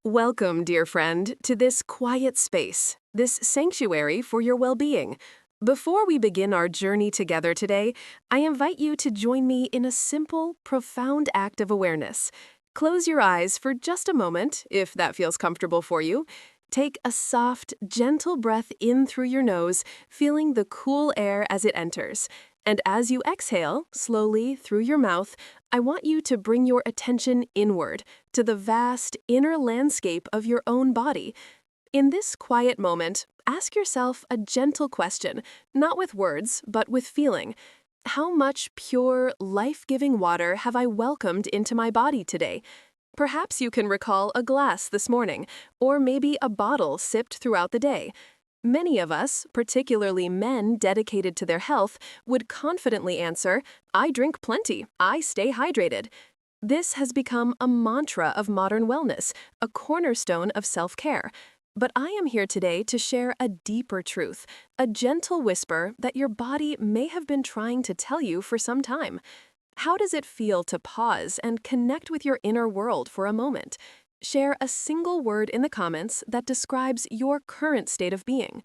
Welcome, dear friend, to this quiet space, this sanctuary for your well-being. Before we begin our journey together today, I invite you to join me in a simple, profound act of awareness. Close your eyes for just a moment, if that feels comfortable for you. Take a soft, gentle breath in through your nose, feeling the cool air as it enters. And as you exhale, slowly through your mouth, I want you to bring your attention inward to the vast inner landscape of your own body. In this quiet moment, ask yourself a gentle question, not with words, but with feeling. How much pure, life-giving water have I welcomed into my body today? Perhaps you can recall a glass this morning, or maybe a bottle sipped throughout the day. Many of us, particularly men dedicated to their health, would confidently answer, "I drink plenty, I stay hydrated." This has become a mantra of modern wellness, a cornerstone of self-care. But I am here today to share a deeper truth, a gentle whisper that your body may have been trying to tell you for some time. How does it feel to pause and connect with your inner world for a moment? Share a single word in the comments that describes your current state of being.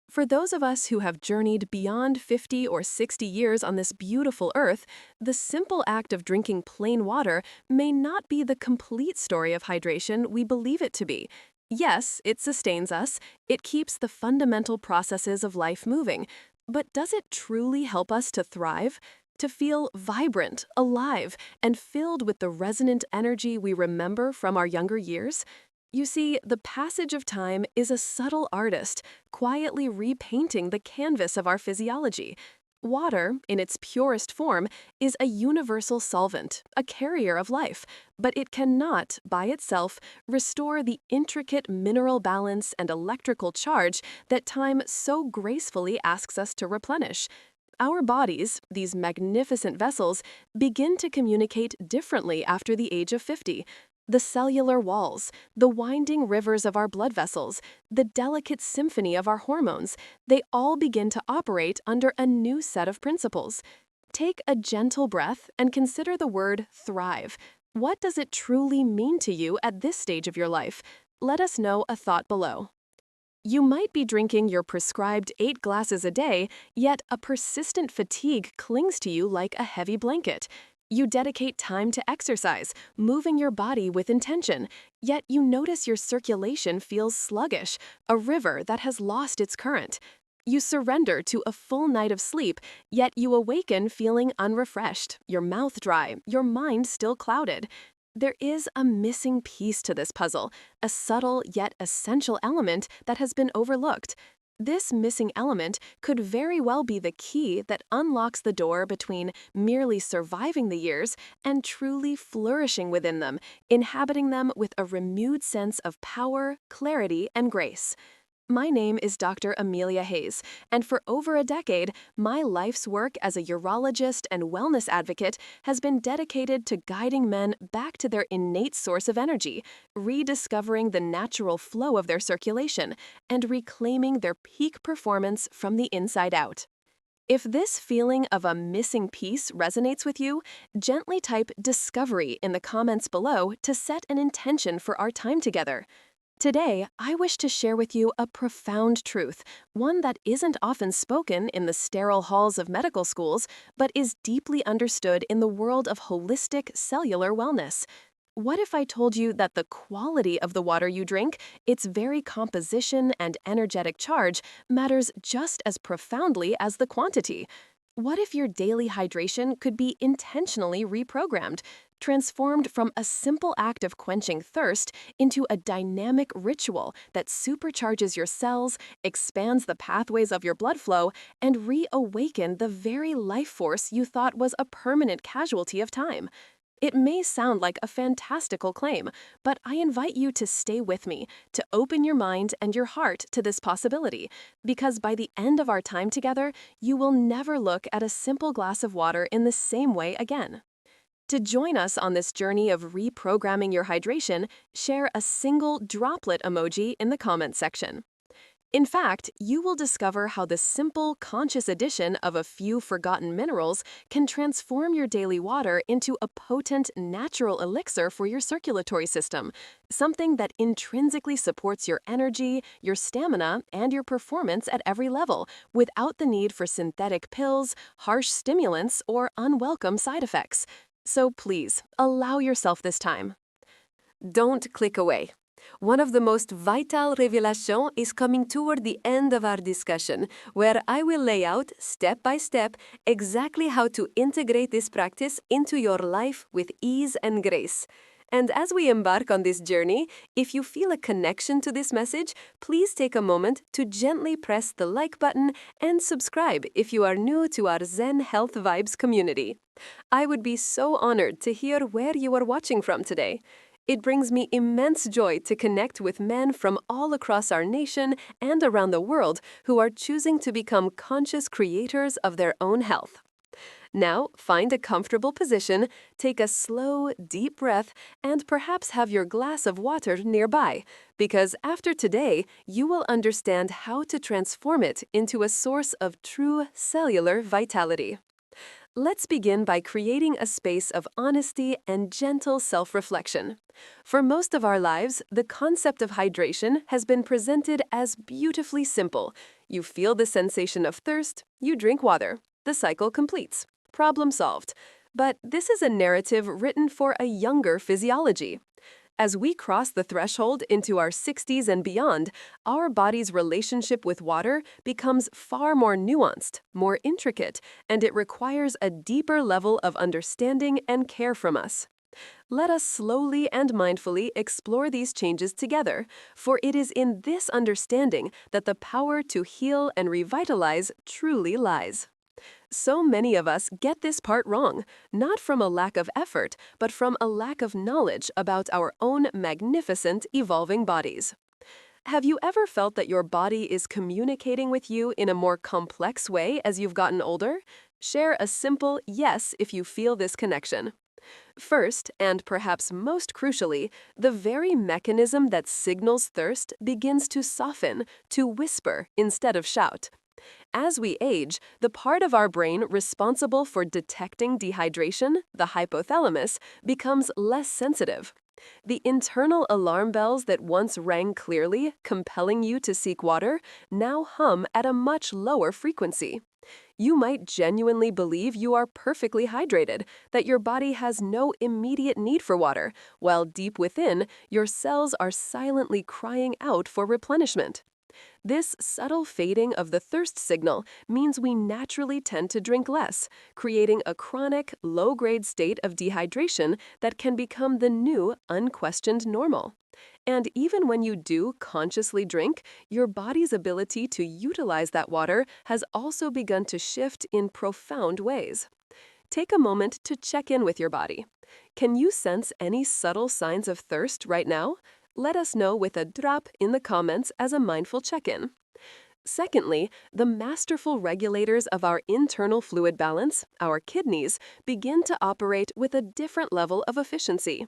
For those of us who have journeyed beyond 50 or 60 years on this beautiful earth, the simple act of drinking plain water may not be the complete story of hydration we believe it to be. Yes, it sustains us, it keeps the fundamental processes of life moving, but does it truly help us to thrive? To feel vibrant, alive, and filled with the resonant energy we remember from our younger years? You see, the passage of time is a subtle artist, quietly repainting the canvas of our physiology. Water, in its purest form, is a universal solvent, a carrier of life, but it cannot, by itself, restore the intricate mineral balance and electrical charge that time so gracefully asks us to replenish. Our bodies, these magnificent vessels, begin to communicate differently after the age of 50. The cellular walls, the winding rivers of our blood vessels, the delicate symphony of our hormones, they all begin to operate under a new set of principles. Take a gentle breath and consider the word thrive. What does it truly mean to you at this stage of your life? Let us know a thought below. You might be drinking your prescribed 8 glasses a day, yet a persistent fatigue clings to you like a heavy blanket. You dedicate time to exercise, moving your body with intention, yet you notice your circulation feels sluggish, a river that has lost its current. You surrender to a full night of sleep, yet you awaken feeling unrefreshed, your mouth dry, your mind still clouded. There is a missing piece to this puzzle, a subtle yet essential element that has been overlooked. This missing element could very well be the key that unlocks the door between merely surviving the years and truly flourishing within them, inhabiting them with a renewed sense of power, clarity, and grace. My name is Dr. Amelia Hayes, and for over a decade, my life's work as a urologist and wellness advocate has been dedicated to guiding men back to their innate source of energy, rediscovering the natural flow of their circulation, and reclaiming their peak performance from the inside out. If this feeling of a missing piece resonates with you, gently type "discovery" in the comments below to set an intention for our time together. Today, I wish to share with you a profound truth, one that isn't often spoken in the sterile halls of medical schools, but is deeply understood in the world of holistic cellular wellness. What if I told you that the quality of the water you drink, its very composition and energetic charge, matters just as profoundly as the quantity? What if your daily hydration could be intentionally reprogrammed, transformed from a simple act of quenching thirst into a dynamic ritual that supercharges your cells, expands the pathways of your blood flow, and reawaken the very life force you thought was a permanent casualty of time? It may sound like a fantastical claim, but I invite you to stay with me, to open your mind and your heart to this possibility, because by the end of our time together, you will never look at a simple glass of water in the same way again. To join us on this journey of reprogramming your hydration, share a single droplet emoji in the comments section. In fact, you will discover how the simple, conscious addition of a few forgotten minerals can transform your daily water into a potent, natural elixir for your circulatory system, something that intrinsically supports your energy, your stamina, and your performance at every level, without the need for synthetic pills, harsh stimulants, or unwelcome side effects. So please, allow yourself this time. Don't click away. One of the most vital revelations is coming toward the end of our discussion, where I will lay out, step by step, exactly how to integrate this practice into your life with ease and grace. And as we embark on this journey, if you feel a connection to this message, please take a moment to gently press the like button and subscribe if you are new to our Zen Health Vibes community. I would be so honored to hear where you are watching from today. It brings me immense joy to connect with men from all across our nation and around the world who are choosing to become conscious creators of their own health. Now, find a comfortable position, take a slow, deep breath, and perhaps have your glass of water nearby, because after today, you will understand how to transform it into a source of true cellular vitality. Let's begin by creating a space of honesty and gentle self-reflection. For most of our lives, the concept of hydration has been presented as beautifully simple. You feel the sensation of thirst, you drink water. The cycle completes. Problem solved. But this is a narrative written for a younger physiology. As we cross the threshold into our 60s and beyond, our body's relationship with water becomes far more nuanced, more intricate, and it requires a deeper level of understanding and care from us. Let us slowly and mindfully explore these changes together, for it is in this understanding that the power to heal and revitalize truly lies. So many of us get this part wrong, not from a lack of effort, but from a lack of knowledge about our own magnificent, evolving bodies. Have you ever felt that your body is communicating with you in a more complex way as you've gotten older? Share a simple yes if you feel this connection. First, and perhaps most crucially, the very mechanism that signals thirst begins to soften, to whisper instead of shout. As we age, the part of our brain responsible for detecting dehydration, the hypothalamus, becomes less sensitive. The internal alarm bells that once rang clearly, compelling you to seek water, now hum at a much lower frequency. You might genuinely believe you are perfectly hydrated, that your body has no immediate need for water, while deep within, your cells are silently crying out for replenishment. This subtle fading of the thirst signal means we naturally tend to drink less, creating a chronic, low-grade state of dehydration that can become the new, unquestioned normal. And even when you do consciously drink, your body's ability to utilize that water has also begun to shift in profound ways. Take a moment to check in with your body. Can you sense any subtle signs of thirst right now? Let us know with a drop in the comments as a mindful check-in. Secondly, the masterful regulators of our internal fluid balance, our kidneys, begin to operate with a different level of efficiency.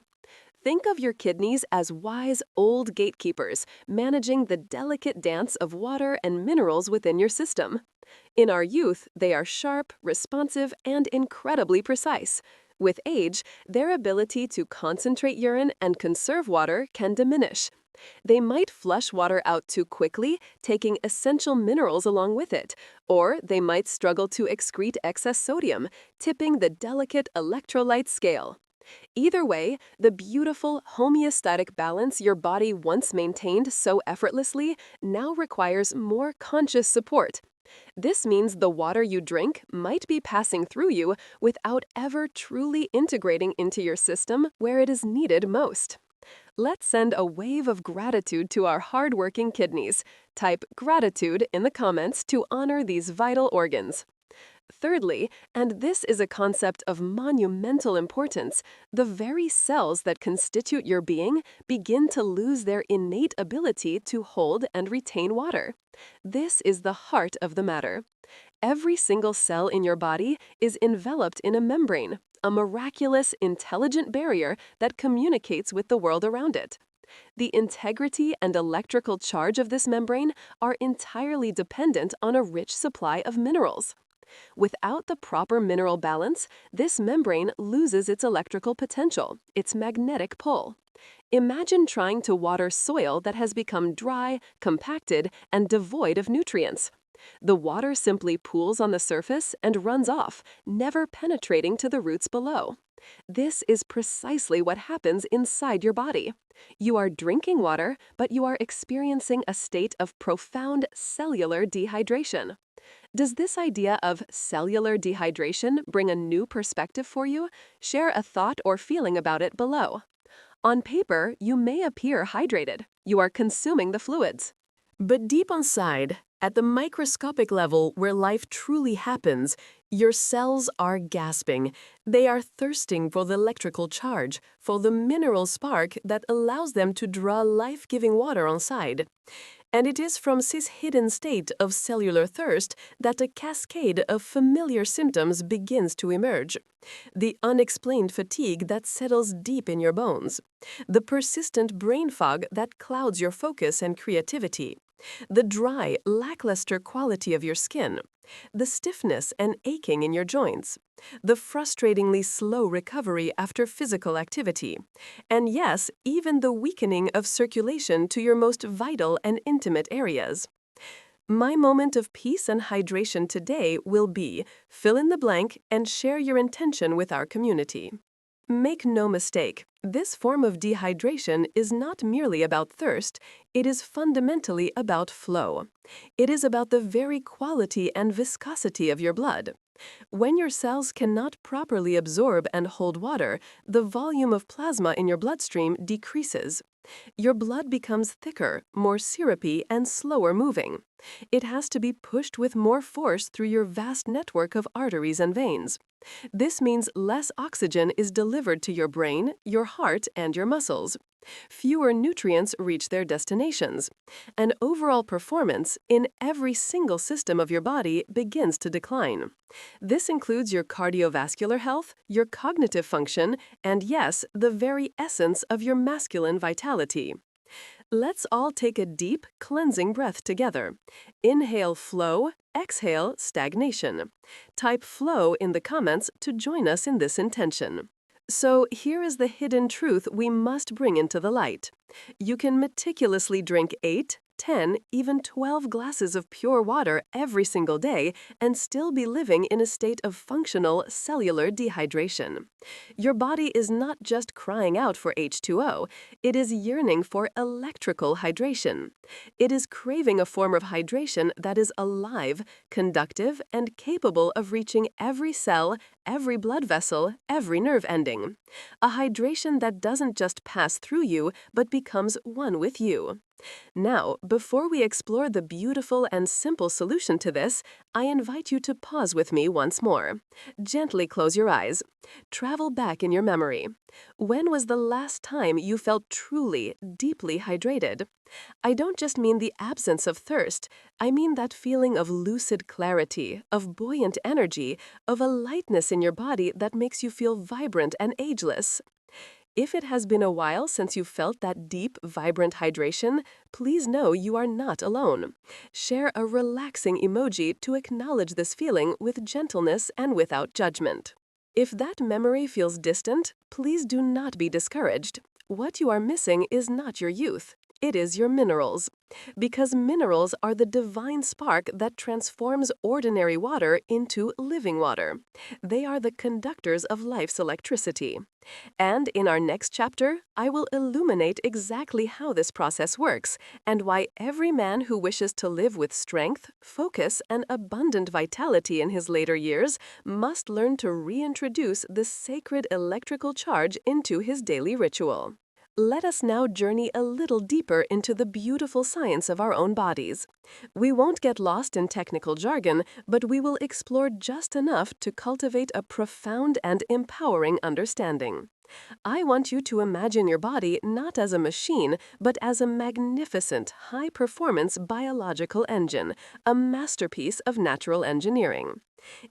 Think of your kidneys as wise old gatekeepers, managing the delicate dance of water and minerals within your system. In our youth, they are sharp, responsive, and incredibly precise. With age, their ability to concentrate urine and conserve water can diminish. They might flush water out too quickly, taking essential minerals along with it, or they might struggle to excrete excess sodium, tipping the delicate electrolyte scale. Either way, the beautiful homeostatic balance your body once maintained so effortlessly now requires more conscious support. This means the water you drink might be passing through you without ever truly integrating into your system where it is needed most. Let's send a wave of gratitude to our hardworking kidneys. Type gratitude in the comments to honor these vital organs. Thirdly, and this is a concept of monumental importance, the very cells that constitute your being begin to lose their innate ability to hold and retain water. This is the heart of the matter. Every single cell in your body is enveloped in a membrane, a miraculous, intelligent barrier that communicates with the world around it. The integrity and electrical charge of this membrane are entirely dependent on a rich supply of minerals. Without the proper mineral balance, this membrane loses its electrical potential, its magnetic pull. Imagine trying to water soil that has become dry, compacted, and devoid of nutrients. The water simply pools on the surface and runs off, never penetrating to the roots below. This is precisely what happens inside your body. You are drinking water, but you are experiencing a state of profound cellular dehydration. Does this idea of cellular dehydration bring a new perspective for you? Share a thought or feeling about it below. On paper, you may appear hydrated. You are consuming the fluids. But deep inside, at the microscopic level where life truly happens, your cells are gasping. They are thirsting for the electrical charge, for the mineral spark that allows them to draw life-giving water inside. And it is from this hidden state of cellular thirst that a cascade of familiar symptoms begins to emerge. The unexplained fatigue that settles deep in your bones. The persistent brain fog that clouds your focus and creativity. The dry, lackluster quality of your skin. The stiffness and aching in your joints. The frustratingly slow recovery after physical activity. And yes, even the weakening of circulation to your most vital and intimate areas. My moment of peace and hydration today will be fill in the blank and share your intention with our community. Make no mistake, this form of dehydration is not merely about thirst, it is fundamentally about flow. It is about the very quality and viscosity of your blood. When your cells cannot properly absorb and hold water, the volume of plasma in your bloodstream decreases. Your blood becomes thicker, more syrupy, and slower moving. It has to be pushed with more force through your vast network of arteries and veins. This means less oxygen is delivered to your brain, your heart, and your muscles. Fewer nutrients reach their destinations. And overall performance in every single system of your body begins to decline. This includes your cardiovascular health, your cognitive function, and yes, the very essence of your masculine vitality. Let's all take a deep, cleansing breath together. Inhale flow, exhale stagnation. Type flow in the comments to join us in this intention. So here is the hidden truth we must bring into the light. You can meticulously drink 8, 10, even 12 glasses of pure water every single day and still be living in a state of functional cellular dehydration. Your body is not just crying out for H2O, it is yearning for electrical hydration. It is craving a form of hydration that is alive, conductive, and capable of reaching every cell, every blood vessel, every nerve ending. A hydration that doesn't just pass through you, but becomes one with you. Now, before we explore the beautiful and simple solution to this, I invite you to pause with me once more. Gently close your eyes. Travel back in your memory. When was the last time you felt truly, deeply hydrated? I don't just mean the absence of thirst. I mean that feeling of lucid clarity, of buoyant energy, of a lightness in your body that makes you feel vibrant and ageless. If it has been a while since you felt that deep, vibrant hydration, please know you are not alone. Share a relaxing emoji to acknowledge this feeling with gentleness and without judgment. If that memory feels distant, please do not be discouraged. What you are missing is not your youth. It is your minerals. Because minerals are the divine spark that transforms ordinary water into living water. They are the conductors of life's electricity. And in our next chapter, I will illuminate exactly how this process works and why every man who wishes to live with strength, focus, and abundant vitality in his later years must learn to reintroduce the sacred electrical charge into his daily ritual. Let us now journey a little deeper into the beautiful science of our own bodies. We won't get lost in technical jargon, but we will explore just enough to cultivate a profound and empowering understanding. I want you to imagine your body not as a machine, but as a magnificent, high-performance biological engine, a masterpiece of natural engineering.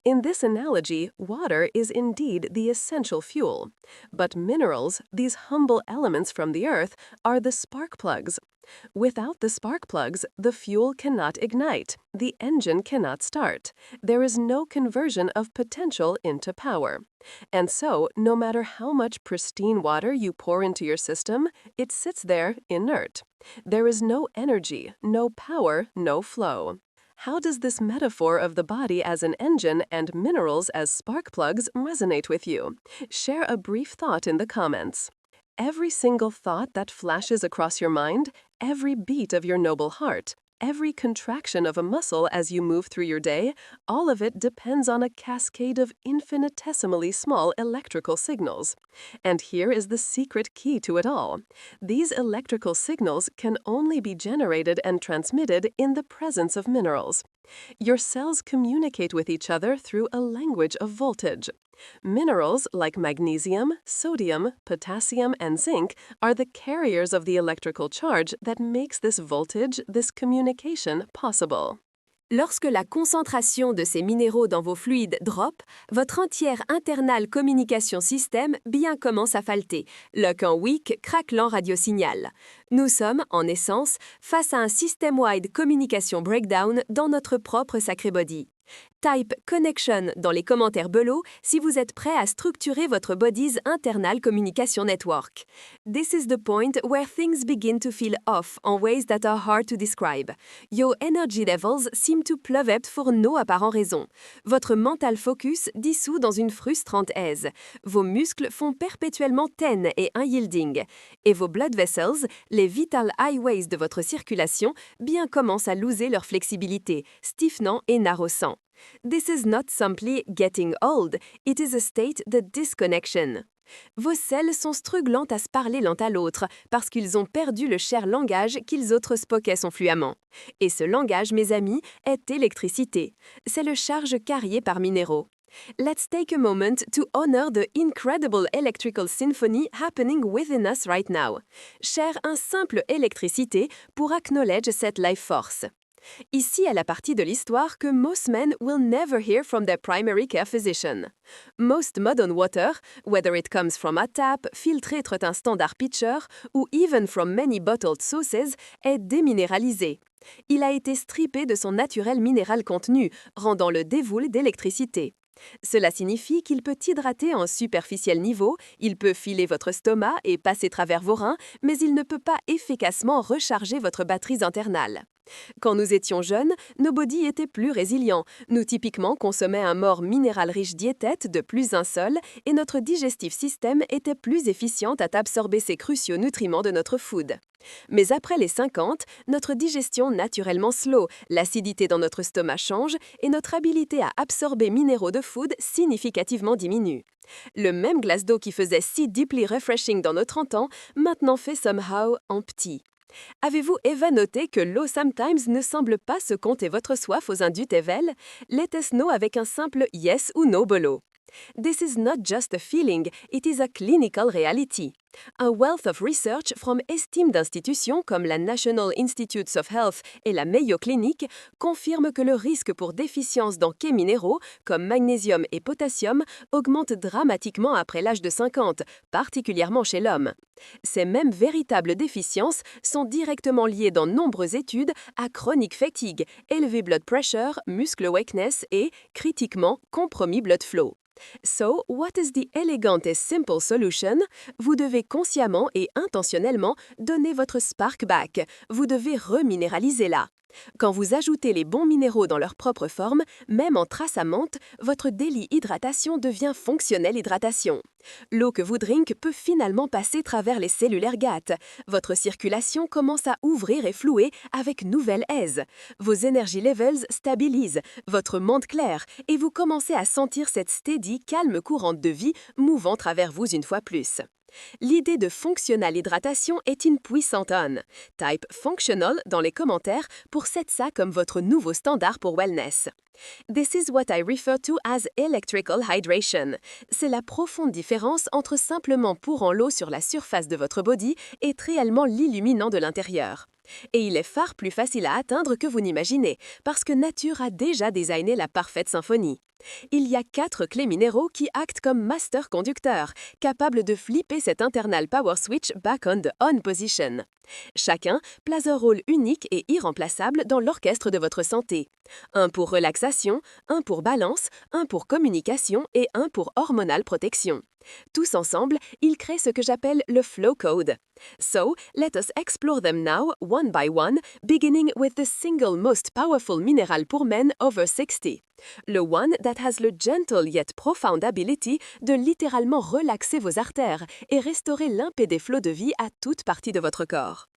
In this analogy, water is indeed the essential fuel. But minerals, these humble elements from the earth, are the spark plugs. Without the spark plugs, the fuel cannot ignite, the engine cannot start. There is no conversion of potential into power. And so, no matter how much pristine water you pour into your system, it sits there inert. There is no energy, no power, no flow. How does this metaphor of the body as an engine and minerals as spark plugs resonate with you? Share a brief thought in the comments. Every single thought that flashes across your mind, every beat of your noble heart, every contraction of a muscle as you move through your day, all of it depends on a cascade of infinitesimally small electrical signals. And here is the secret key to it all. These electrical signals can only be generated and transmitted in the presence of minerals. Your cells communicate with each other through a language of voltage. Minerals like magnesium, sodium, potassium, and zinc are the carriers of the electrical charge that makes this voltage, this communication, possible. Lorsque la concentration de ces minéraux dans vos fluides drop, votre entière internal communication système bien commence à falter. Lock en weak, craquelant radiosignal. Nous sommes, en essence, face à un system-wide communication breakdown dans notre propre sacré body. Type connection dans les commentaires below si vous êtes prêt à structurer votre body's internal communication network. This is the point where things begin to feel off in ways that are hard to describe. Your energy levels seem to plummet pour no apparent raison. Votre mental focus dissout dans une frustrante aise. Vos muscles font perpétuellement ten et unyielding. Et vos blood vessels, les vital highways de votre circulation, bien commencent à loser leur flexibilité, stiffenant et narrossant. This is not simply getting old, it is a state de disconnection. Vos selles sont struglantes à se parler l'un à l'autre parce qu'ils ont perdu le cher langage qu'ils autres spokaient son fluemment. Et ce langage, mes amis, est électricité. C'est le charge carrié par minéraux. Let's take a moment to honor the incredible electrical symphony happening within us right now. Share un simple électricité pour acknowledge cette life force. Ici est la partie de l'histoire que most men will never hear from their primary care physician. Most modern water, whether it comes from a tap, filtré un standard pitcher, ou even from many bottled sources, est déminéralisé. Il a été strippé de son naturel minéral contenu, rendant le dévoule d'électricité. Cela signifie qu'il peut hydrater en superficiel niveau, il peut filer votre stomac et passer travers vos reins, mais il ne peut pas efficacement recharger votre batterie internale. Quand nous étions jeunes, nos bodies étaient plus résilients. Nous typiquement consommions un mort minéral riche diétète de plus un seul et notre digestif système était plus efficient à absorber ces cruciaux nutriments de notre food. Mais après les 50, notre digestion naturellement slow, l'acidité dans notre stomac change et notre habilité à absorber minéraux de food significativement diminue. Le même glace d'eau qui faisait si deeply refreshing dans nos 30 ans, maintenant fait somehow en petit. Avez-vous Eva noté que l'eau sometimes ne semble pas se compter votre soif aux indus tevel? Let us know avec un simple yes ou no below. This is not just a feeling, it is a clinical reality. A wealth of research from esteemed institutions comme la National Institutes of Health et la Mayo Clinic confirme que le risque pour déficience dans quais minéraux comme magnésium et potassium augmente dramatiquement après l'âge de 50, particulièrement chez l'homme. Ces mêmes véritables déficiences sont directement liées dans nombreuses études à chronic fatigue, élevé blood pressure, muscle weakness et, critiquement, compromis blood flow. So, what is the elegant and simple solution? Vous devez consciemment et intentionnellement donner votre spark back. Vous devez reminéraliser là. Quand vous ajoutez les bons minéraux dans leur propre forme, même en trace à menthe, votre daily hydratation devient fonctionnelle hydratation. L'eau que vous drink peut finalement passer travers les cellulaires GAT. Votre circulation commence à ouvrir et flouer avec nouvelle aise. Vos energy levels stabilisent, votre menthe claire, et vous commencez à sentir cette steady, calme courante de vie mouvant travers vous une fois plus. L'idée de functional hydratation est une puissante on. Type functional dans les commentaires pour set ça comme votre nouveau standard pour wellness. This is what I refer to as electrical hydration. C'est la profonde différence entre simplement pourrant l'eau sur la surface de votre body et réellement l'illuminant de l'intérieur. Et il est fort plus facile à atteindre que vous n'imaginez, parce que nature a déjà designé la parfaite symphonie. Il y a 4 clés minéraux qui actent comme master conducteurs, capables de flipper cet internal power switch back on the on position. Chacun place un rôle unique et irremplaçable dans l'orchestre de votre santé. Un pour relaxation, un pour balance, un pour communication et un pour hormonal protection. Tous ensemble, ils créent ce que j'appelle le flow code. So, let us explore them now, one by one, beginning with the single most powerful mineral pour men over 60. Le one that has le gentle yet profound ability de littéralement relaxer vos artères et restaurer l'impédé flot de vie à toute partie de votre corps.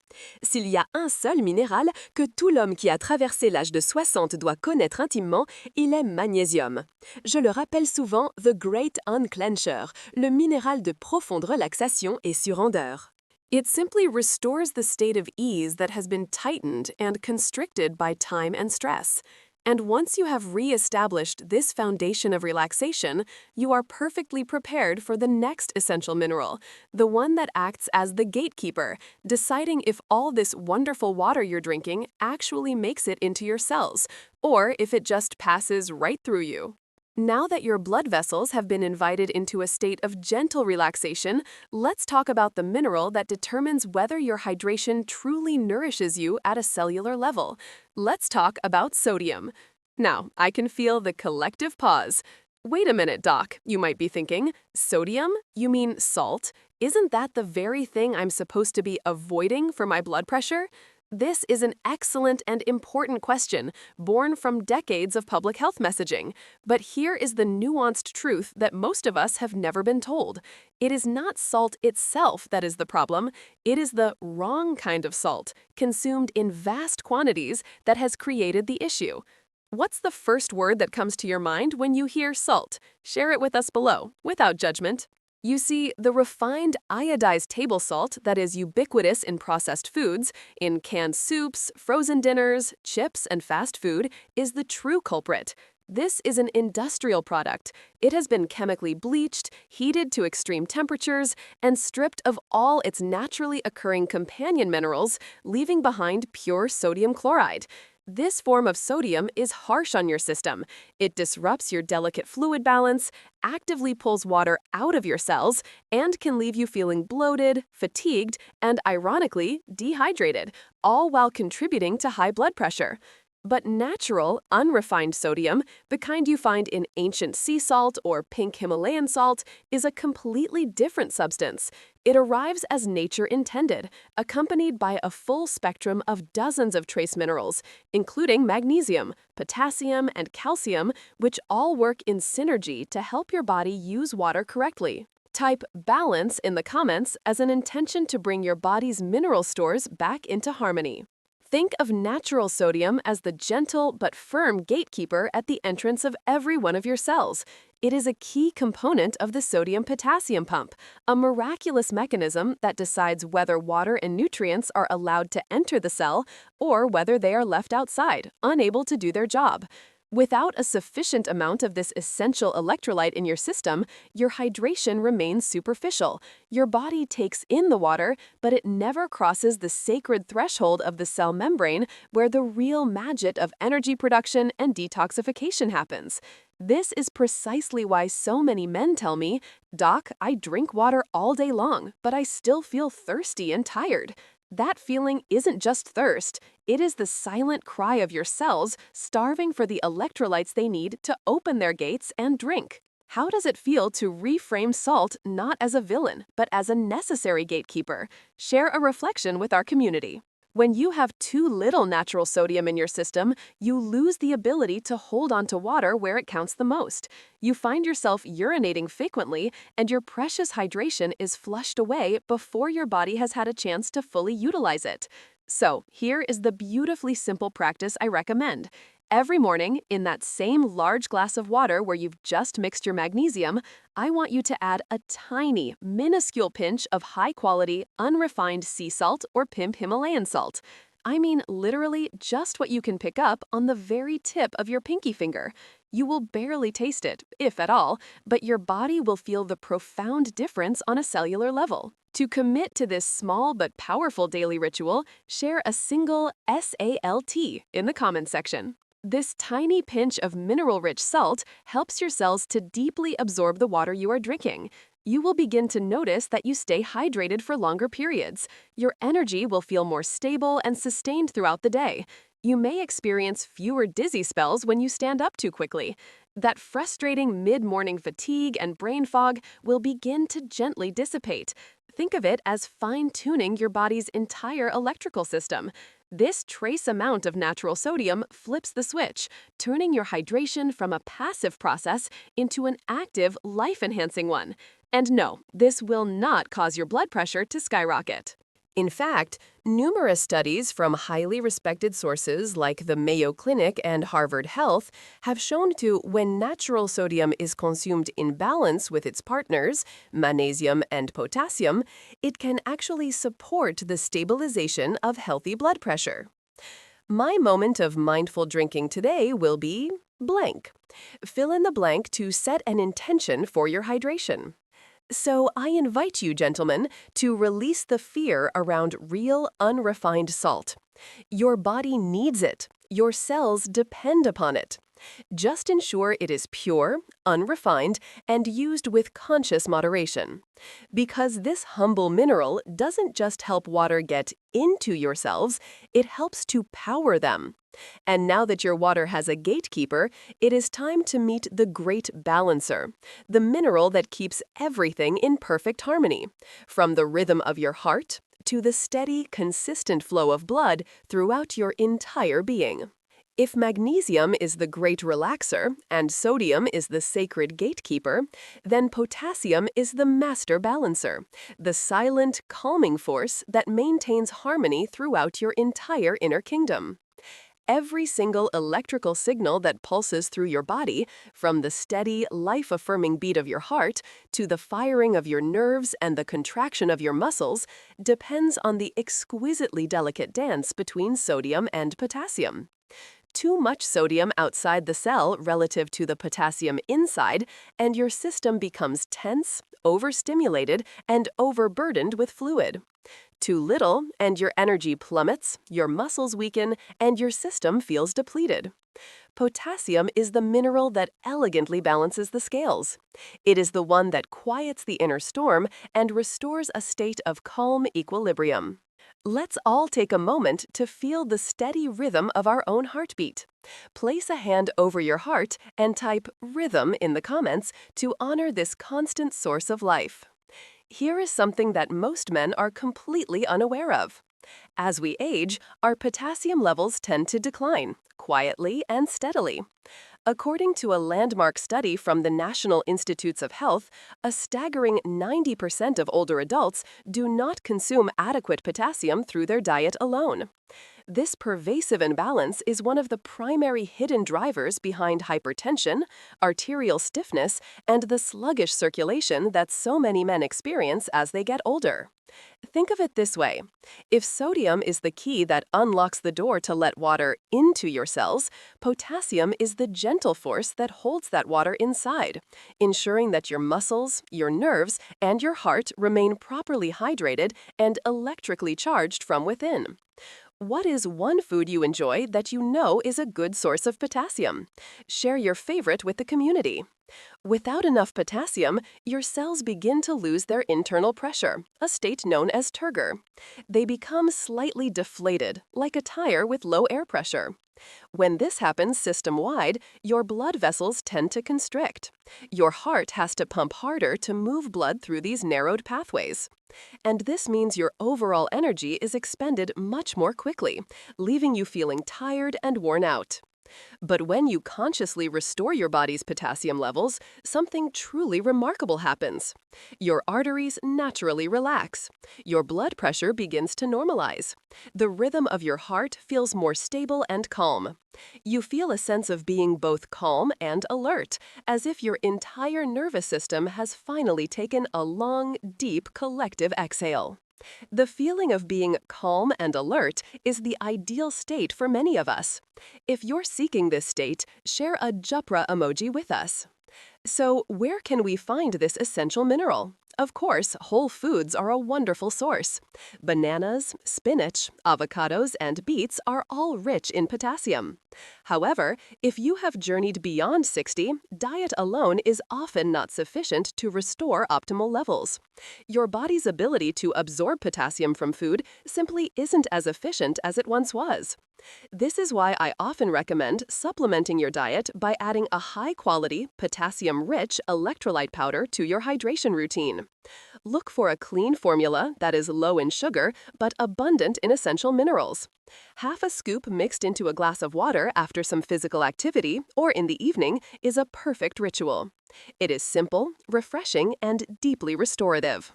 S'il y a un seul minéral que tout l'homme qui a traversé l'âge de 60 doit connaître intimement, il est Magnesium. Je le rappelle souvent The Great Unclencher, le minéral de profonde relaxation et surrendeur. It simply restores the state of ease that has been tightened and constricted by time and stress. And once you have re-established this foundation of relaxation, you are perfectly prepared for the next essential mineral, the one that acts as the gatekeeper, deciding if all this wonderful water you're drinking actually makes it into your cells, or if it just passes right through you. Now that your blood vessels have been invited into a state of gentle relaxation, let's talk about the mineral that determines whether your hydration truly nourishes you at a cellular level. Let's talk about sodium. Now, I can feel the collective pause. Wait a minute, Doc, you might be thinking. Sodium? You mean salt? Isn't that the very thing I'm supposed to be avoiding for my blood pressure? This is an excellent and important question, born from decades of public health messaging. But here is the nuanced truth that most of us have never been told. It is not salt itself that is the problem. It is the wrong kind of salt, consumed in vast quantities, that has created the issue. What's the first word that comes to your mind when you hear salt? Share it with us below, without judgment. You see, the refined iodized table salt that is ubiquitous in processed foods, in canned soups, frozen dinners, chips, and fast food, is the true culprit. This is an industrial product. It has been chemically bleached, heated to extreme temperatures, and stripped of all its naturally occurring companion minerals, leaving behind pure sodium chloride. This form of sodium is harsh on your system. It disrupts your delicate fluid balance, actively pulls water out of your cells, and can leave you feeling bloated, fatigued, and ironically, dehydrated, all while contributing to high blood pressure. But natural, unrefined sodium, the kind you find in ancient sea salt or pink Himalayan salt, is a completely different substance. It arrives as nature intended, accompanied by a full spectrum of dozens of trace minerals, including magnesium, potassium, and calcium, which all work in synergy to help your body use water correctly. Type balance in the comments as an intention to bring your body's mineral stores back into harmony. Think of natural sodium as the gentle but firm gatekeeper at the entrance of every one of your cells. It is a key component of the sodium-potassium pump, a miraculous mechanism that decides whether water and nutrients are allowed to enter the cell or whether they are left outside, unable to do their job. Without a sufficient amount of this essential electrolyte in your system, your hydration remains superficial. Your body takes in the water, but it never crosses the sacred threshold of the cell membrane where the real magic of energy production and detoxification happens. This is precisely why so many men tell me, "Doc, I drink water all day long, but I still feel thirsty and tired." That feeling isn't just thirst, it is the silent cry of your cells starving for the electrolytes they need to open their gates and drink. How does it feel to reframe salt not as a villain, but as a necessary gatekeeper? Share a reflection with our community. When you have too little natural sodium in your system, you lose the ability to hold on to water where it counts the most. You find yourself urinating frequently, and your precious hydration is flushed away before your body has had a chance to fully utilize it. So, here is the beautifully simple practice I recommend. Every morning, in that same large glass of water where you've just mixed your magnesium, I want you to add a tiny, minuscule pinch of high-quality, unrefined sea salt or pimp Himalayan salt. I mean literally just what you can pick up on the very tip of your pinky finger. You will barely taste it, if at all, but your body will feel the profound difference on a cellular level. To commit to this small but powerful daily ritual, share a single SALT in the comments section. This tiny pinch of mineral-rich salt helps your cells to deeply absorb the water you are drinking. You will begin to notice that you stay hydrated for longer periods. Your energy will feel more stable and sustained throughout the day. You may experience fewer dizzy spells when you stand up too quickly. That frustrating mid-morning fatigue and brain fog will begin to gently dissipate. Think of it as fine-tuning your body's entire electrical system. This trace amount of natural sodium flips the switch, turning your hydration from a passive process into an active, life-enhancing one. And no, this will not cause your blood pressure to skyrocket. In fact, numerous studies from highly respected sources like the Mayo Clinic and Harvard Health have shown when natural sodium is consumed in balance with its partners, magnesium and potassium, it can actually support the stabilization of healthy blood pressure. My moment of mindful drinking today will be blank. Fill in the blank to set an intention for your hydration. So I invite you, gentlemen, to release the fear around real, unrefined salt. Your body needs it. Your cells depend upon it. Just ensure it is pure, unrefined, and used with conscious moderation. Because this humble mineral doesn't just help water get into your cells, it helps to power them. And now that your water has a gatekeeper, it is time to meet the great balancer, the mineral that keeps everything in perfect harmony, from the rhythm of your heart to the steady, consistent flow of blood throughout your entire being. If magnesium is the great relaxer and sodium is the sacred gatekeeper, then potassium is the master balancer, the silent, calming force that maintains harmony throughout your entire inner kingdom. Every single electrical signal that pulses through your body, from the steady, life-affirming beat of your heart to the firing of your nerves and the contraction of your muscles, depends on the exquisitely delicate dance between sodium and potassium. Too much sodium outside the cell relative to the potassium inside, and your system becomes tense, overstimulated, and overburdened with fluid. Too little, and your energy plummets, your muscles weaken, and your system feels depleted. Potassium is the mineral that elegantly balances the scales. It is the one that quiets the inner storm and restores a state of calm equilibrium. Let's all take a moment to feel the steady rhythm of our own heartbeat. Place a hand over your heart and type rhythm in the comments to honor this constant source of life. Here is something that most men are completely unaware of. As we age, our potassium levels tend to decline, quietly and steadily. According to a landmark study from the National Institutes of Health, a staggering 90% of older adults do not consume adequate potassium through their diet alone. This pervasive imbalance is one of the primary hidden drivers behind hypertension, arterial stiffness, and the sluggish circulation that so many men experience as they get older. Think of it this way. If sodium is the key that unlocks the door to let water into your cells, potassium is the gentle force that holds that water inside, ensuring that your muscles, your nerves, and your heart remain properly hydrated and electrically charged from within. What is one food you enjoy that you know is a good source of potassium? Share your favorite with the community. Without enough potassium, your cells begin to lose their internal pressure, a state known as turgor. They become slightly deflated, like a tire with low air pressure. When this happens system-wide, your blood vessels tend to constrict. Your heart has to pump harder to move blood through these narrowed pathways. And this means your overall energy is expended much more quickly, leaving you feeling tired and worn out. But when you consciously restore your body's potassium levels, something truly remarkable happens. Your arteries naturally relax. Your blood pressure begins to normalize. The rhythm of your heart feels more stable and calm. You feel a sense of being both calm and alert, as if your entire nervous system has finally taken a long, deep collective exhale. The feeling of being calm and alert is the ideal state for many of us. If you're seeking this state, share a Jupra emoji with us. So, where can we find this essential mineral? Of course, whole foods are a wonderful source. Bananas, spinach, avocados, and beets are all rich in potassium. However, if you have journeyed beyond 60, diet alone is often not sufficient to restore optimal levels. Your body's ability to absorb potassium from food simply isn't as efficient as it once was. This is why I often recommend supplementing your diet by adding a high-quality, potassium-rich electrolyte powder to your hydration routine. Look for a clean formula that is low in sugar but abundant in essential minerals. Half a scoop mixed into a glass of water after some physical activity or in the evening is a perfect ritual. It is simple, refreshing, and deeply restorative.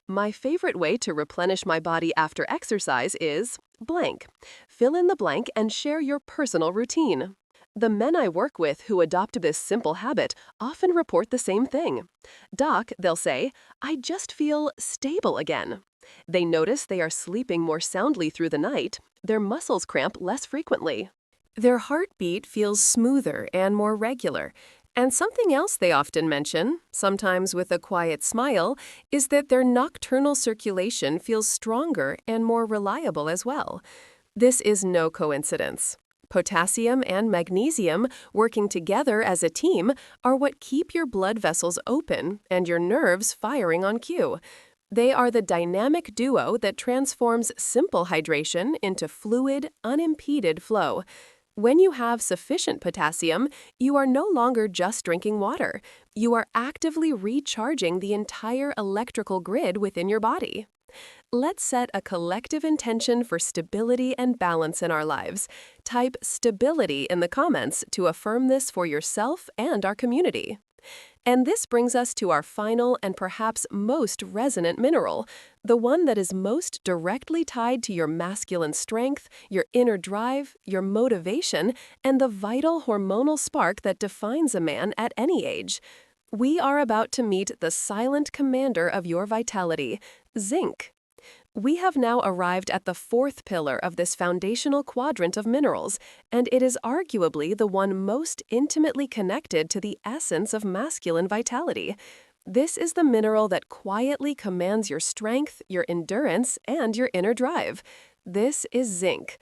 My favorite way to replenish my body after exercise is blank. Fill in the blank and share your personal routine. The men I work with who adopt this simple habit often report the same thing. Doc, they'll say, I just feel stable again. They notice they are sleeping more soundly through the night, their muscles cramp less frequently. Their heartbeat feels smoother and more regular. And something else they often mention, sometimes with a quiet smile, is that their nocturnal circulation feels stronger and more reliable as well. This is no coincidence. Potassium and magnesium, working together as a team, are what keep your blood vessels open and your nerves firing on cue. They are the dynamic duo that transforms simple hydration into fluid, unimpeded flow. When you have sufficient potassium, you are no longer just drinking water. You are actively recharging the entire electrical grid within your body. Let's set a collective intention for stability and balance in our lives. Type stability in the comments to affirm this for yourself and our community. And this brings us to our final and perhaps most resonant mineral, the one that is most directly tied to your masculine strength, your inner drive, your motivation, and the vital hormonal spark that defines a man at any age. We are about to meet the silent commander of your vitality, zinc. We have now arrived at the fourth pillar of this foundational quadrant of minerals, and it is arguably the one most intimately connected to the essence of masculine vitality. This is the mineral that quietly commands your strength, your endurance, and your inner drive. This is zinc.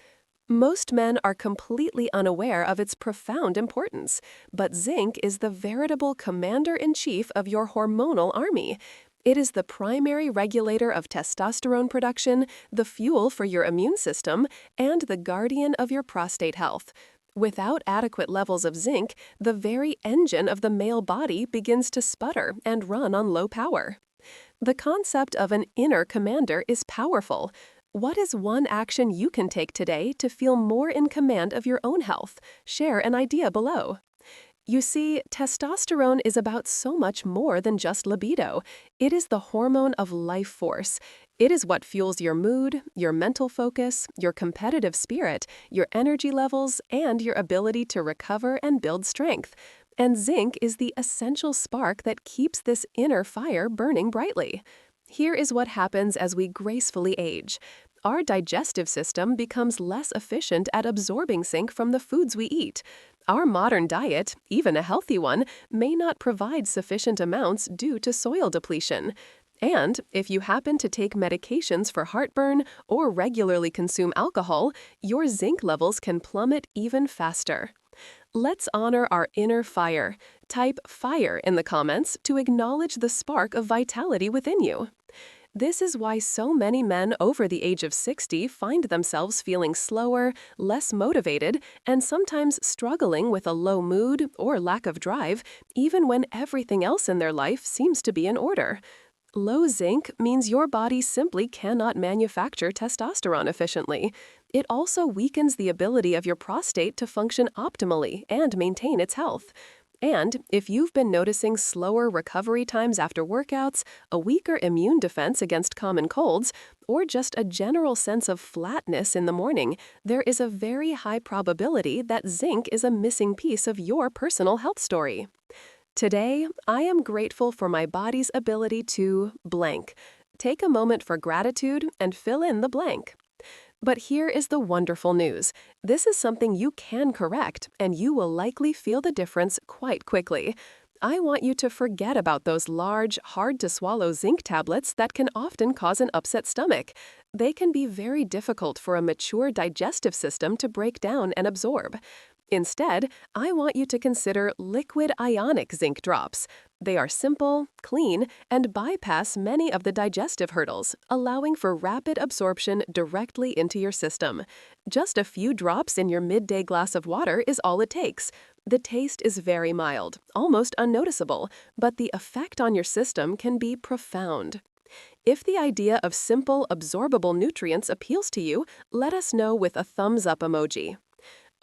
Most men are completely unaware of its profound importance, but zinc is the veritable commander-in-chief of your hormonal army. It is the primary regulator of testosterone production, the fuel for your immune system, and the guardian of your prostate health. Without adequate levels of zinc, the very engine of the male body begins to sputter and run on low power. The concept of an inner commander is powerful. What is one action you can take today to feel more in command of your own health? Share an idea below. You see, testosterone is about so much more than just libido. It is the hormone of life force. It is what fuels your mood, your mental focus, your competitive spirit, your energy levels, and your ability to recover and build strength. And zinc is the essential spark that keeps this inner fire burning brightly. Here is what happens as we gracefully age. Our digestive system becomes less efficient at absorbing zinc from the foods we eat. Our modern diet, even a healthy one, may not provide sufficient amounts due to soil depletion. And if you happen to take medications for heartburn or regularly consume alcohol, your zinc levels can plummet even faster. Let's honor our inner fire. Type fire in the comments to acknowledge the spark of vitality within you. This is why so many men over the age of 60 find themselves feeling slower, less motivated, and sometimes struggling with a low mood or lack of drive, even when everything else in their life seems to be in order. Low zinc means your body simply cannot manufacture testosterone efficiently. It also weakens the ability of your prostate to function optimally and maintain its health. And if you've been noticing slower recovery times after workouts, a weaker immune defense against common colds, or just a general sense of flatness in the morning, there is a very high probability that zinc is a missing piece of your personal health story. Today, I am grateful for my body's ability to blank. Take a moment for gratitude and fill in the blank. But here is the wonderful news. This is something you can correct, and you will likely feel the difference quite quickly. I want you to forget about those large, hard-to-swallow zinc tablets that can often cause an upset stomach. They can be very difficult for a mature digestive system to break down and absorb. Instead, I want you to consider liquid ionic zinc drops. They are simple, clean, and bypass many of the digestive hurdles, allowing for rapid absorption directly into your system. Just a few drops in your midday glass of water is all it takes. The taste is very mild, almost unnoticeable, but the effect on your system can be profound. If the idea of simple, absorbable nutrients appeals to you, let us know with a thumbs up emoji.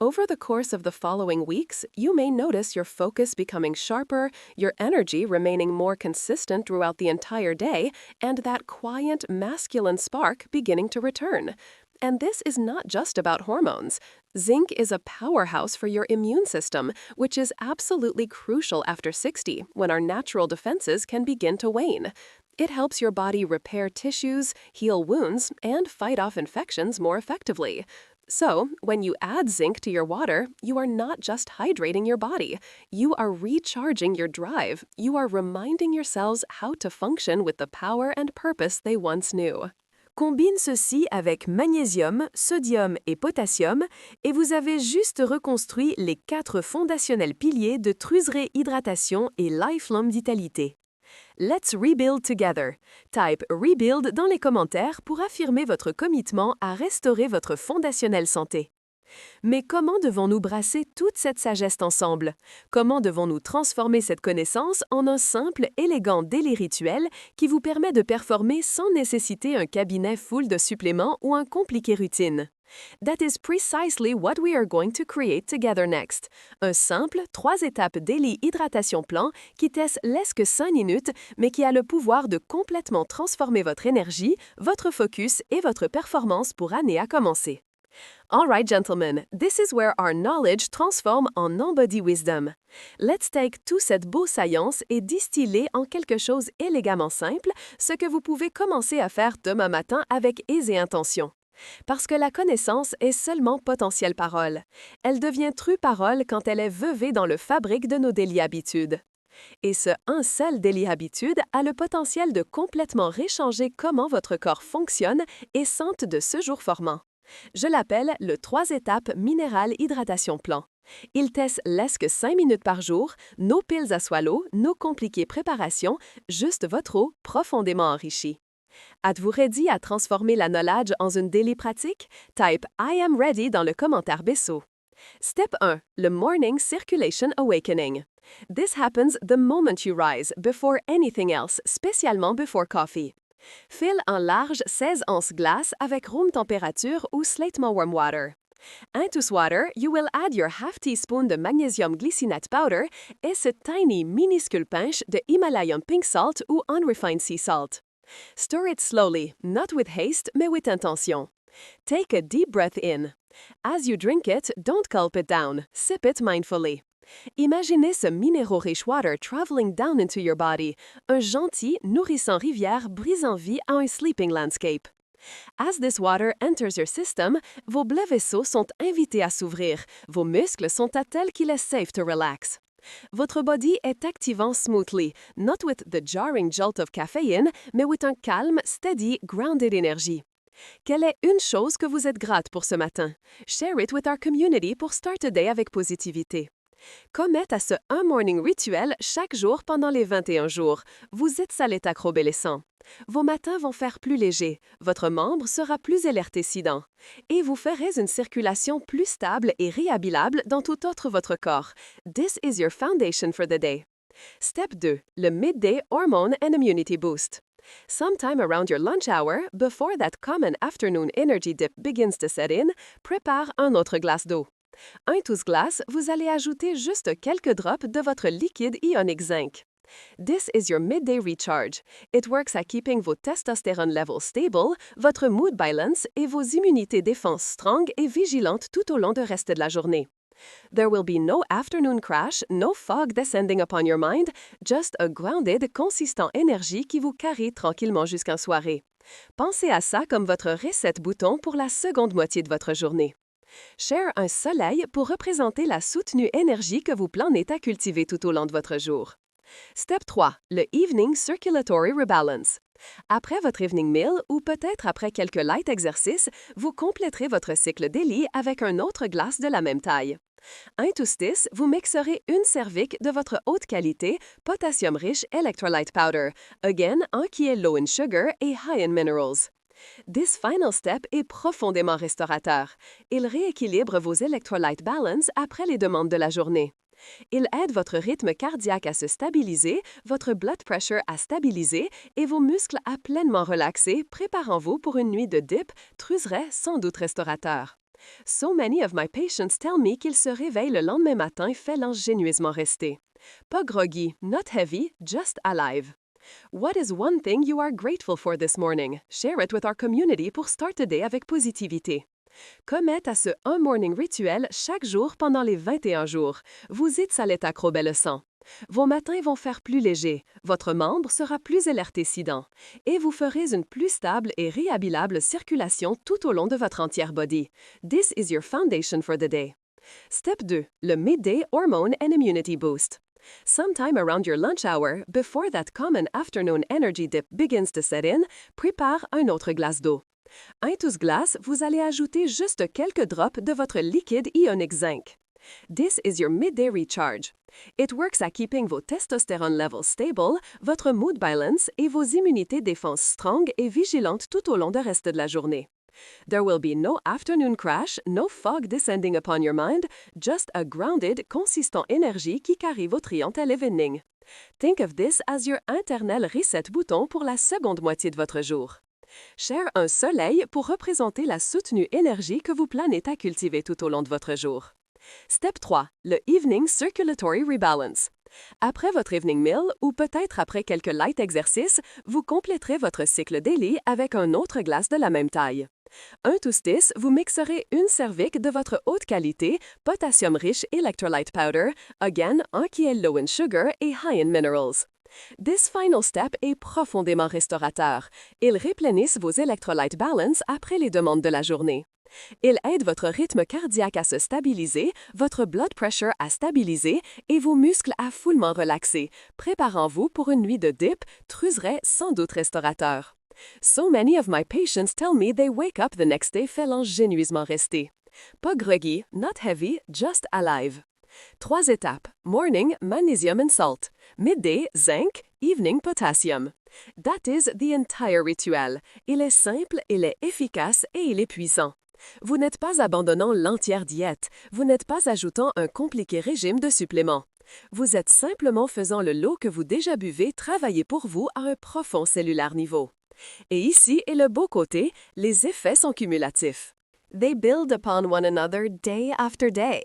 Over the course of the following weeks, you may notice your focus becoming sharper, your energy remaining more consistent throughout the entire day, and that quiet, masculine spark beginning to return. And this is not just about hormones. Zinc is a powerhouse for your immune system, which is absolutely crucial after 60, when our natural defenses can begin to wane. It helps your body repair tissues, heal wounds, and fight off infections more effectively. So, when you add zinc to your water, you are not just hydrating your body. You are recharging your drive. You are reminding yourselves how to function with the power and purpose they once knew. Combine ceci avec magnésium, sodium et potassium et vous avez juste reconstruit les 4 fondationnels piliers de Truseret Hydratation et Lifelong Vitalité. Let's rebuild together. Type rebuild dans les commentaires pour affirmer votre commitment à restaurer votre fondationnelle santé. Mais comment devons-nous brasser toute cette sagesse ensemble? Comment devons-nous transformer cette connaissance en un simple, élégant délai rituel qui vous permet de performer sans nécessiter un cabinet full de suppléments ou un compliqué routine? That is precisely what we are going to create together next. Un simple, 3 étapes daily hydratation plan qui teste lesque 5 minutes, mais qui a le pouvoir de complètement transformer votre énergie, votre focus et votre performance pour année à commencer. All right, gentlemen, this is where our knowledge transforme en embody wisdom. Let's take toute cette beau science et distiller en quelque chose élégamment simple, ce que vous pouvez commencer à faire demain matin avec aise et intention. Parce que la connaissance est seulement potentielle parole. Elle devient true parole quand elle est veuvée dans le fabrique de nos daily habitudes. Et ce un seul daily habitude a le potentiel de complètement réchanger comment votre corps fonctionne et sente de ce jour formant. Je l'appelle le 3 étapes minéral-hydratation plan. Il teste lesque 5 minutes par jour, nos pills à swallow, nos compliquées préparations, juste votre eau profondément enrichie. Êtes-vous ready à transformer la knowledge en une daily pratique? Type I am ready dans le commentaire Besso. Step 1. Le Morning Circulation Awakening. This happens the moment you rise, before anything else, spécialement before coffee. Fill un large 16 onces glace avec room température ou slightly warm water. Into water, you will add your half teaspoon de magnesium glycinate powder et ce tiny minuscule pinch de Himalayan pink salt ou unrefined sea salt. Stir it slowly, not with haste, mais with intention. Take a deep breath in. As you drink it, don't gulp it down. Sip it mindfully. Imaginez ce minéraux-riche water traveling down into your body, un gentil, nourrissant rivière brisant vie à un sleeping landscape. As this water enters your system, vos bleus vaisseaux sont invités à s'ouvrir, vos muscles sont à tels qu'il est safe to relax. Votre body est activant smoothly, not with the jarring jolt of caffeine, mais with un calme, steady, grounded énergie. Quelle est une chose que vous êtes grate pour ce matin? Share it with our community pour start a day avec positivité. Commette à ce un morning rituel chaque jour pendant les 21 jours. Vous êtes à l'état accrobélescent. Vos matins vont faire plus léger, votre membre sera plus élertécidant, et vous ferez une circulation plus stable et réhabilable dans tout autre votre corps. This is your foundation for the day. Step 2. Le Midday Hormone and Immunity Boost. Sometime around your lunch hour, before that common afternoon energy dip begins to set in, prépare un autre glace d'eau. Un tousse glace, vous allez ajouter juste quelques drops de votre liquide ionique zinc. This is your midday recharge. It works at keeping vos testosterone levels stable, votre mood balance et vos immunités défense strong et vigilantes tout au long du reste de la journée. There will be no afternoon crash, no fog descending upon your mind, just a grounded, consistant énergie qui vous carry tranquillement jusqu'en soirée. Pensez à ça comme votre reset bouton pour la seconde moitié de votre journée. Share un soleil pour représenter la soutenue énergie que vous planez à cultiver tout au long de votre jour. Step 3. Le Evening Circulatory Rebalance. Après votre evening meal ou peut-être après quelques light exercices, vous compléterez votre cycle daily avec un autre glace de la même taille. Un toastis, vous mixerez une cervique de votre haute qualité, potassium riche electrolyte powder, again un qui est low in sugar et high in minerals. This final step est profondément restaurateur. Il rééquilibre vos electrolyte balance après les demandes de la journée. Il aide votre rythme cardiaque à se stabiliser, votre blood pressure à stabiliser et vos muscles à pleinement relaxer, préparant-vous pour une nuit de dip, truserait sans doute restaurateur. So many of my patients tell me qu'ils se réveillent le lendemain matin fêlant génuisement restés. Pas groggy, not heavy, just alive. What is one thing you are grateful for this morning? Share it with our community pour start the day avec positivité. Commette à ce un morning rituel chaque jour pendant les 21 jours. Vous êtes à l'état le sang. Vos matins vont faire plus légers, votre membre sera plus élartessident et vous ferez une plus stable et réhabilitable circulation tout au long de votre entière body. This is your foundation for the day. Step 2. Le Midday Hormone and Immunity Boost. Sometime around your lunch hour, before that common afternoon energy dip begins to set in, prépare un autre glace d'eau. Un tousse glace, vous allez ajouter juste quelques drops de votre liquide ionique zinc. This is your midday recharge. It works at keeping vos testosterone levels stable, votre mood balance et vos immunités défense strong et vigilantes tout au long du reste de la journée. There will be no afternoon crash, no fog descending upon your mind, just a grounded, consistant énergie qui carry votre clientèle evening. Think of this as your internal reset bouton pour la seconde moitié de votre jour. Share un soleil pour représenter la soutenue énergie que vous planez à cultiver tout au long de votre jour. Step 3. Le Evening Circulatory Rebalance. Après votre evening meal ou peut-être après quelques light exercices, vous compléterez votre cycle daily avec un autre glace de la même taille. Un toastis, vous mixerez une cervique de votre haute qualité, potassium riche electrolyte powder, again un qui est low in sugar et high in minerals. This final step est profondément restaurateur. Il réplenisse vos electrolyte balance après les demandes de la journée. Il aide votre rythme cardiaque à se stabiliser, votre blood pressure à stabiliser et vos muscles à foulement relaxer, préparant-vous pour une nuit de dip, truserait sans doute restaurateur. So many of my patients tell me they wake up the next day fêlant génuisement restés. Pas groggy, not heavy, just alive. 3 étapes. Morning, magnesium and salt. Midday, zinc. Evening, potassium. That is the entire ritual. Il est simple, il est efficace et il est puissant. Vous n'êtes pas abandonnant l'entière diète. Vous n'êtes pas ajoutant un compliqué régime de suppléments. Vous êtes simplement faisant le lot que vous déjà buvez travailler pour vous à un profond cellulaire niveau. Et ici est le beau côté, les effets sont cumulatifs. They build upon one another day after day.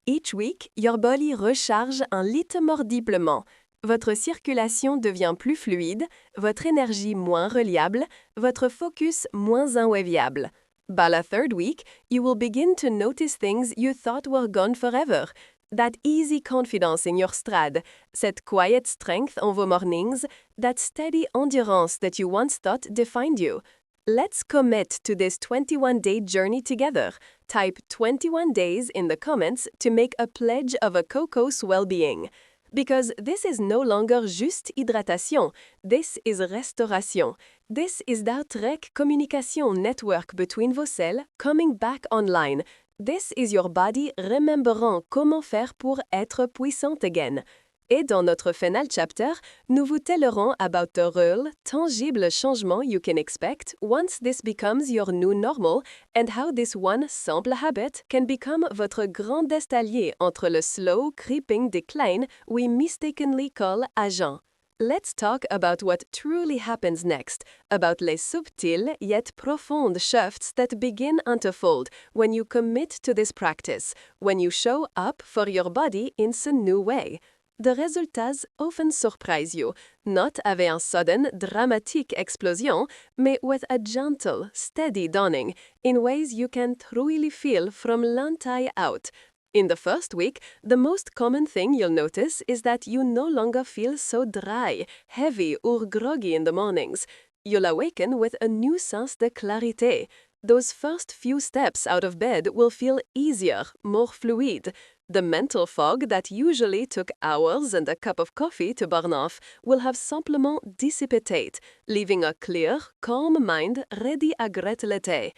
Each week, your body recharge en litmordiblement. Votre circulation devient plus fluide, votre énergie moins reliable, votre focus moins enweviable. By the third week, you will begin to notice things you thought were gone forever. That easy confidence in your stride, cette quiet strength en vos mornings, that steady endurance that you once thought defined you. Let's commit to this 21-day journey together. Type 21 days in the comments to make a pledge of a cocos well-being. Because this is no longer juste hydratation, this is restauration. This is that direct communication network between vos cells coming back online. This is your body rememberant comment faire pour être puissante again. Et dans notre final chapter, nous vous tellerons about the real, tangible changement you can expect once this becomes your new normal and how this one simple habit can become votre grand allié entre le slow, creeping decline we mistakenly call agent. Let's talk about what truly happens next, about les subtile yet profonde shifts that begin unfold when you commit to this practice, when you show up for your body in a new way. The résultats often surprise you, not avec un sudden, dramatique explosion, mais with a gentle, steady dawning, in ways you can truly feel from l'inside out. In the first week, the most common thing you'll notice is that you no longer feel so dry, heavy, or groggy in the mornings. You'll awaken with a new sense de clarité. Those first few steps out of bed will feel easier, more fluid. The mental fog that usually took hours and a cup of coffee to burn off will have simplement dissipate, leaving a clear, calm mind ready à gratter l'été.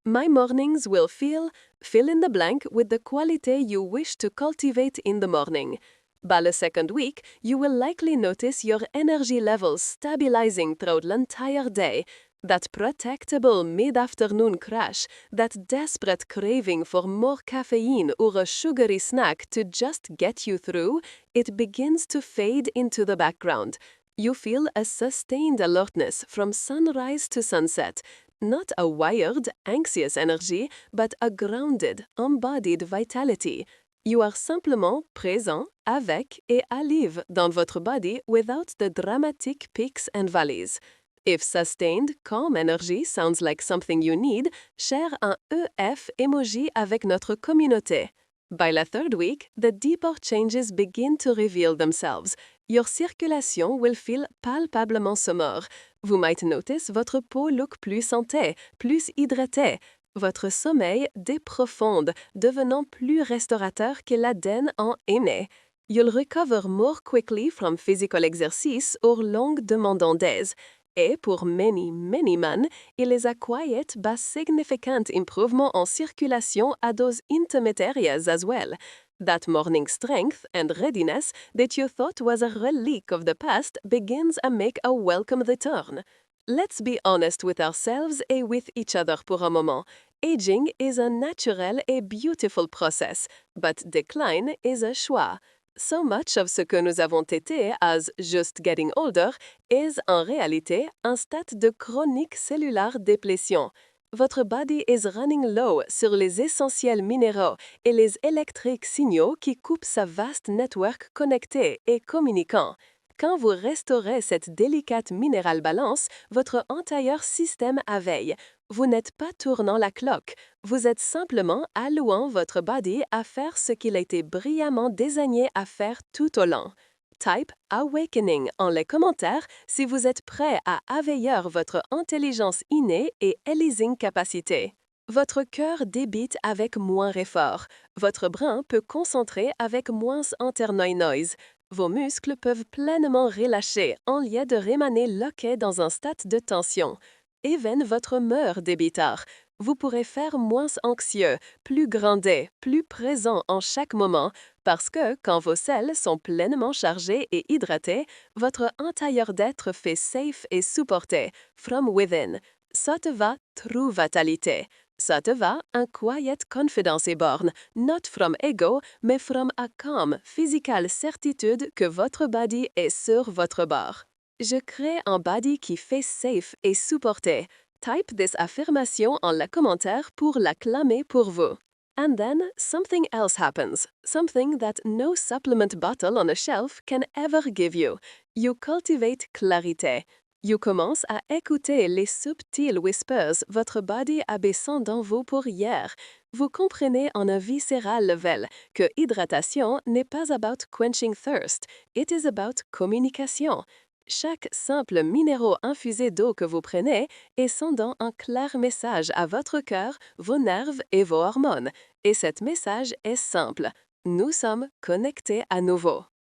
My mornings will fill in the blank with the qualité you wish to cultivate in the morning. By the second week, you will likely notice your energy levels stabilizing throughout the entire day. That protectable mid-afternoon crash, that desperate craving for more caffeine or a sugary snack to just get you through, it begins to fade into the background. You feel a sustained alertness from sunrise to sunset. Not a wired, anxious energy, but a grounded, embodied vitality. You are simplement présent, avec et à l'aise dans votre body without the dramatic peaks and valleys. If sustained, calm energy sounds like something you need, share un EF emoji avec notre communauté. By the third week, the deeper changes begin to reveal themselves. Your circulation will feel palpablement sombre. Vous might notice votre peau look plus santé, plus hydratée. Votre sommeil déprofonde, devenant plus restaurateur que l'Aden en aîné. You'll recover more quickly from physical exercise or long demandant days. Et pour many men, il is a quiet but significant improvement en circulation à those intimate areas as well. That morning strength and readiness that you thought was a relic of the past begins to make a welcome return. Let's be honest with ourselves et with each other pour un moment. Aging is a natural et beautiful process, but decline is a choix. So much of ce que nous avons été as just getting older is en réalité un state de chronique cellular déplétion. Votre body is running low sur les essentiels minéraux et les électriques signaux qui coupent sa vaste network connecté et communicant. Quand vous restaurez cette délicate minéral balance, votre entire système à veille. Vous n'êtes pas tournant la cloque, vous êtes simplement allouant votre body à faire ce qu'il a été brillamment désigné à faire tout au long. Type awakening en les commentaires si vous êtes prêt à aveiller votre intelligence innée et elixir capacité. Votre cœur débite avec moins effort. Votre bras peut concentrer avec moins internal noise. Vos muscles peuvent pleinement relâcher en lieu de remaner loqués dans un stade de tension. Even votre humeur débiteur. Vous pourrez faire moins anxieux, plus grandé, plus présent en chaque moment, parce que quand vos cellules sont pleinement chargées et hydratées, votre intérieur d'être fait safe et supporté, from within. Ça te va, true vitalité. Ça te va, un quiet confidence et borne, not from ego, mais from a calm, physical certitude que votre body est sur votre bord. Je crée un body qui fait safe et supporté. Type this affirmation en la commentaire pour la clamer pour vous. And then something else happens, something that no supplement bottle on a shelf can ever give you. You cultivate clarité. You commence à écouter les subtils whispers votre body abaissant dans vous pour hier. Vous comprenez en un viscéral level que hydratation n'est pas about quenching thirst, it is about communication. Chaque simple minéraux infusé d'eau que vous prenez est sondant un clair message à votre cœur, vos nerfs et vos hormones. Et cet message est simple. Nous sommes connectés à nouveau.